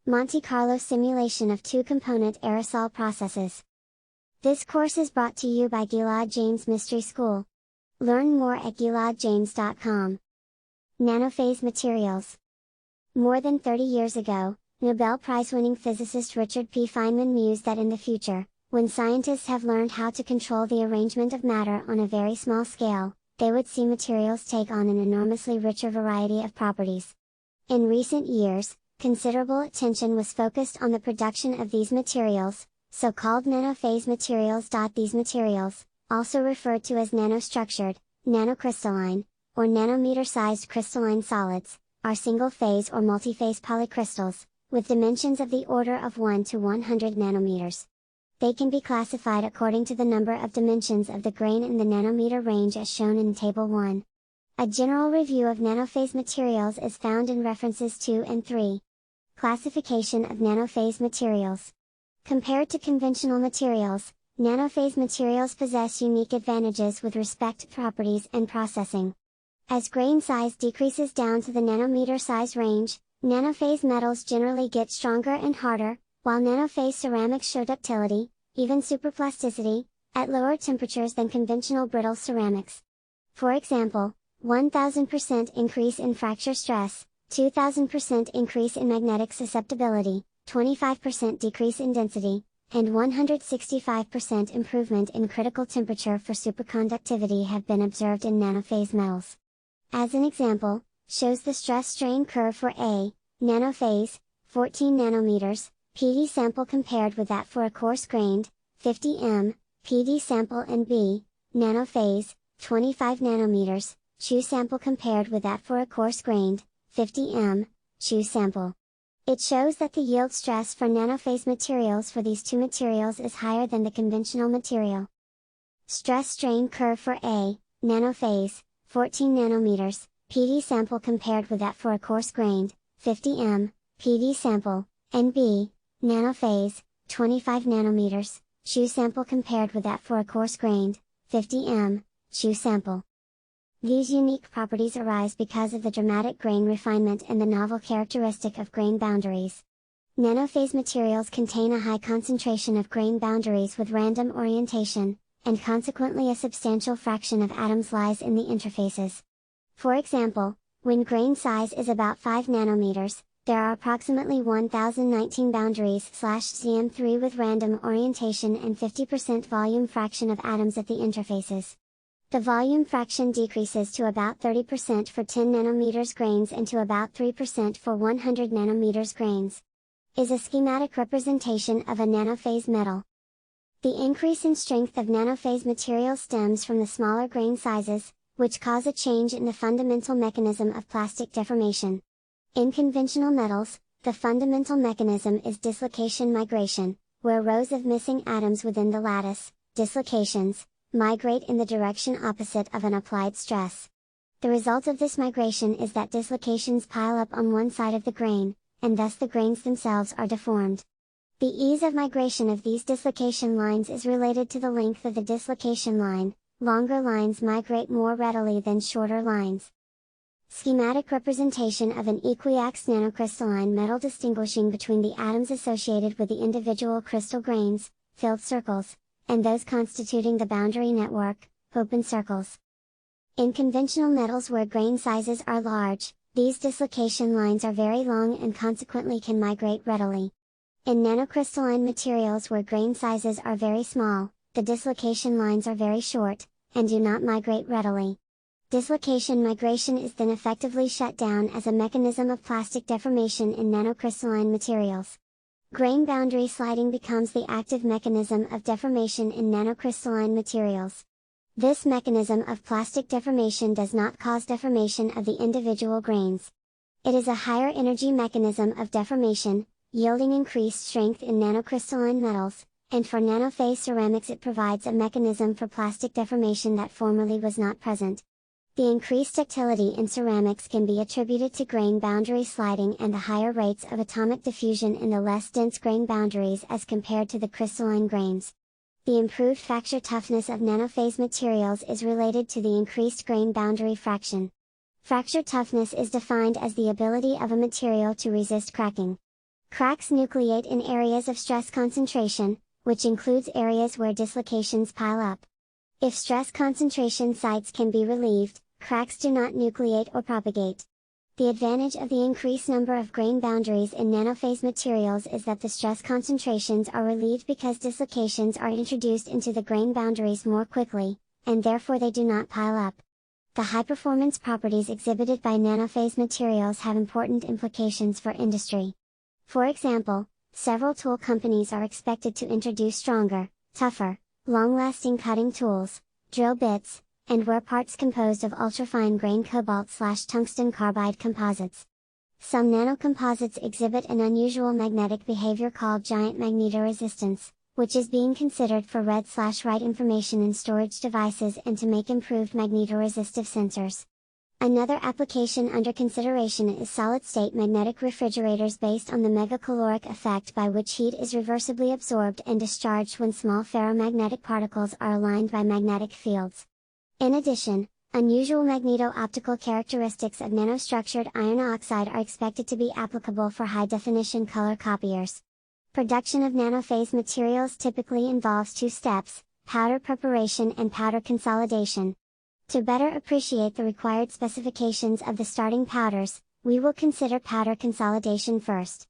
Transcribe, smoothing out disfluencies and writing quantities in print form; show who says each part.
Speaker 1: Montecarlo simulation of two-component aerosol processes. This course is brought to you by Gilad James Mystery School. Learn more at giladjames.com. Nanophase materials. More than 30 years ago, Nobel Prize-winning physicist Richard P. Feynman mused that in the future, when scientists have learned how to control the arrangement of matter on a very small scale, they would see materials take on an enormously richer variety of properties. In recent years, considerable attention was focused on the production of these materials, so-called nanophase materials.These materials, also referred to as nanostructured, nanocrystalline, or nanometer-sized crystalline solids, are single-phase or multiphase polycrystals, with dimensions of the order of 1 to 100 nanometers. They can be classified according to the number of dimensions of the grain in the nanometer range as shown in Table 1. A general review of nanophase materials is found in references 2 and 3. Classification of nanophase materials. Compared to conventional materials, nanophase materials possess unique advantages with respect to properties and processing. As grain size decreases down to the nanometer size range, nanophase metals generally get stronger and harder, while nanophase ceramics show ductility, even superplasticity, at lower temperatures than conventional brittle ceramics. For example, 1000% increase in fracture stress, 2000% increase in magnetic susceptibility, 25% decrease in density, and 165% improvement in critical temperature for superconductivity have been observed in nanophase metals. As an example, shows the stress-strain curve for A, nanophase, 14 nanometers, PD sample compared with that for a coarse-grained, 50 m, PD sample and B, nanophase, 25 nanometers, CHU sample compared with that for a coarse-grained, 50 m, CHU sample. It shows that the yield stress for nanophase materials for these two materials is higher than the conventional material. Stress-strain curve for A, nanophase, 14 nanometers, PD sample compared with that for a coarse-grained, 50 m, PD sample, and B, nanophase, 25 nanometers, CHU sample compared with that for a coarse-grained, 50 m, CHU sample. These unique properties arise because of the dramatic grain refinement and the novel characteristic of grain boundaries. Nanophase materials contain a high concentration of grain boundaries with random orientation, and consequently a substantial fraction of atoms lies in the interfaces. For example, when grain size is about 5 nanometers, there are approximately 1019 boundaries/cm3 with random orientation and 50% volume fraction of atoms at the interfaces. The volume fraction decreases to about 30% for 10 nanometers grains and to about 3% for 100 nanometers grains. Is a schematic representation of a nanophase metal. The increase in strength of nanophase material stems from the smaller grain sizes, which cause a change in the fundamental mechanism of plastic deformation. In conventional metals, the fundamental mechanism is dislocation migration, where rows of missing atoms within the lattice, dislocations, migrate in the direction opposite of an applied stress. The result of this migration is that dislocations pile up on one side of the grain, and thus the grains themselves are deformed. The ease of migration of these dislocation lines is related to the length of the dislocation line. Longer lines migrate more readily than shorter lines. Schematic representation of an equiax nanocrystalline metal distinguishing between the atoms associated with the individual crystal grains, filled circles, and those constituting the boundary network, open circles. In conventional metals where grain sizes are large, these dislocation lines are very long and consequently can migrate readily. In nanocrystalline materials where grain sizes are very small, the dislocation lines are very short, and do not migrate readily. Dislocation migration is then effectively shut down as a mechanism of plastic deformation in nanocrystalline materials. Grain boundary sliding becomes the active mechanism of deformation in nanocrystalline materials. This mechanism of plastic deformation does not cause deformation of the individual grains. It is a higher energy mechanism of deformation, yielding increased strength in nanocrystalline metals, and for nanophase ceramics it provides a mechanism for plastic deformation that formerly was not present. The increased ductility in ceramics can be attributed to grain boundary sliding and the higher rates of atomic diffusion in the less dense grain boundaries as compared to the crystalline grains. The improved fracture toughness of nanophase materials is related to the increased grain boundary fraction. Fracture toughness is defined as the ability of a material to resist cracking. Cracks nucleate in areas of stress concentration, which includes areas where dislocations pile up. If stress concentration sites can be relieved, cracks do not nucleate or propagate. The advantage of the increased number of grain boundaries in nanophase materials is that the stress concentrations are relieved because dislocations are introduced into the grain boundaries more quickly, and therefore they do not pile up. The high-performance properties exhibited by nanophase materials have important implications for industry. For example, several tool companies are expected to introduce stronger, tougher, long-lasting cutting tools, drill bits, and wear parts composed of ultrafine grain cobalt/tungsten carbide composites. Some nanocomposites exhibit an unusual magnetic behavior called giant magnetoresistance, which is being considered for read/write information in storage devices and to make improved magnetoresistive sensors. Another application under consideration is solid-state magnetic refrigerators based on the megacaloric effect by which heat is reversibly absorbed and discharged when small ferromagnetic particles are aligned by magnetic fields. In addition, unusual magneto-optical characteristics of nanostructured iron oxide are expected to be applicable for high-definition color copiers. Production of nanophase materials typically involves two steps: powder preparation and powder consolidation. To better appreciate the required specifications of the starting powders, we will consider powder consolidation first.